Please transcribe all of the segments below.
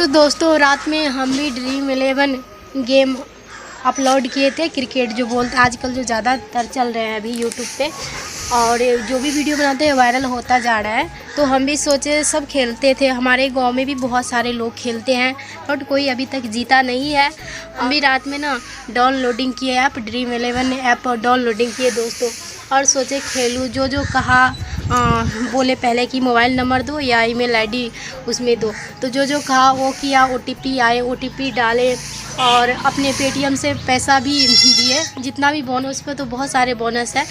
तो दोस्तों रात में हम भी ड्रीम 11 गेम अपलोड किए थे। क्रिकेट जो बोलते आजकल जो ज़्यादातर चल रहे हैं अभी यूट्यूब पे, और जो भी वीडियो बनाते हैं वायरल होता जा रहा है। तो हम भी सोचे सब खेलते थे, हमारे गांव में भी बहुत सारे लोग खेलते हैं बट कोई अभी तक जीता नहीं है। हम भी रात में ना डाउनलोडिंग किए ऐप, ड्रीम 11 ऐप डाउनलोडिंग किए दोस्तों, और सोचे खेलूँ। जो कहा बोले पहले कि मोबाइल नंबर दो या ईमेल आईडी उसमें दो, तो जो कहा वो किया। OTP आए, OTP डाले और अपने पेटीएम से पैसा भी दिए। जितना भी बोनस पे तो बहुत सारे बोनस है,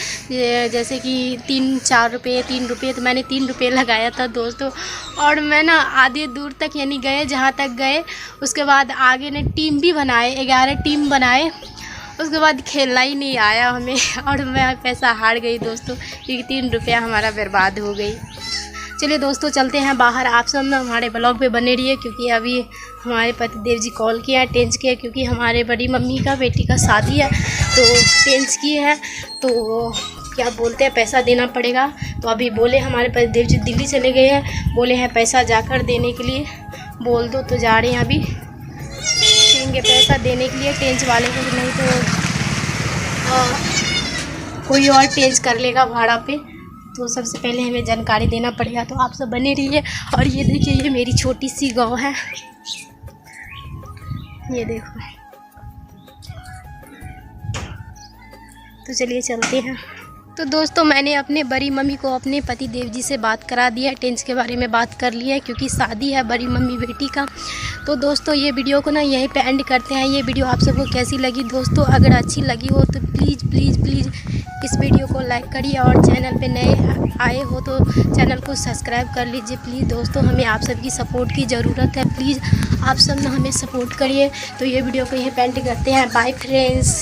जैसे कि 3-4 रुपये, 3 रुपये, तो मैंने 3 रुपये लगाया था दोस्तों। और मैं ना आधे दूर तक यानी गए जहाँ तक गए, उसके बाद आगे ने टीम भी बनाए, 11 टीम बनाए। उसके बाद खेलना ही नहीं आया हमें और मैं पैसा हार गई दोस्तों, क्योंकि 3 रुपया हमारा बर्बाद हो गई। चलिए दोस्तों चलते हैं बाहर। आप सब ना हमारे ब्लॉग पे बने रहिए, क्योंकि अभी हमारे पतिदेव जी कॉल किया है, टेंस किया, क्योंकि हमारे बड़ी मम्मी का बेटी का शादी है तो टेंस किए हैं। तो क्या बोलते हैं पैसा देना पड़ेगा। तो अभी बोले हमारे पतिदेव जी दिल्ली चले गए हैं, बोले हैं पैसा जाकर देने के लिए, बोल दो तो जा रहे हैं अभी देंगे पैसा देने के लिए टेंस वाले को, नहीं तो कोई और टेंस कर लेगा भाड़ा पे। तो सबसे पहले हमें जानकारी देना पड़ेगा, तो आप सब बने रहिए। और ये देखिए, ये मेरी छोटी सी गाँव है, ये देखो। तो चलिए चलते हैं। तो दोस्तों मैंने अपने बड़ी मम्मी को अपने पति देव जी से बात करा दिया है, टेंस के बारे में बात कर ली है, क्योंकि शादी है बड़ी मम्मी बेटी का। तो दोस्तों ये वीडियो को ना यहीं पे एंड करते हैं। ये वीडियो आप सबको कैसी लगी दोस्तों? अगर अच्छी लगी हो तो प्लीज़ प्लीज़ प्लीज़ इस वीडियो को लाइक करिए, और चैनल पे नए आए हो तो चैनल को सब्सक्राइब कर लीजिए प्लीज़ दोस्तों। हमें आप सबकी सपोर्ट की ज़रूरत है, प्लीज़ आप सब ना हमें सपोर्ट करिए। तो ये वीडियो को यहीं पे एंड करते हैं। Bye friends.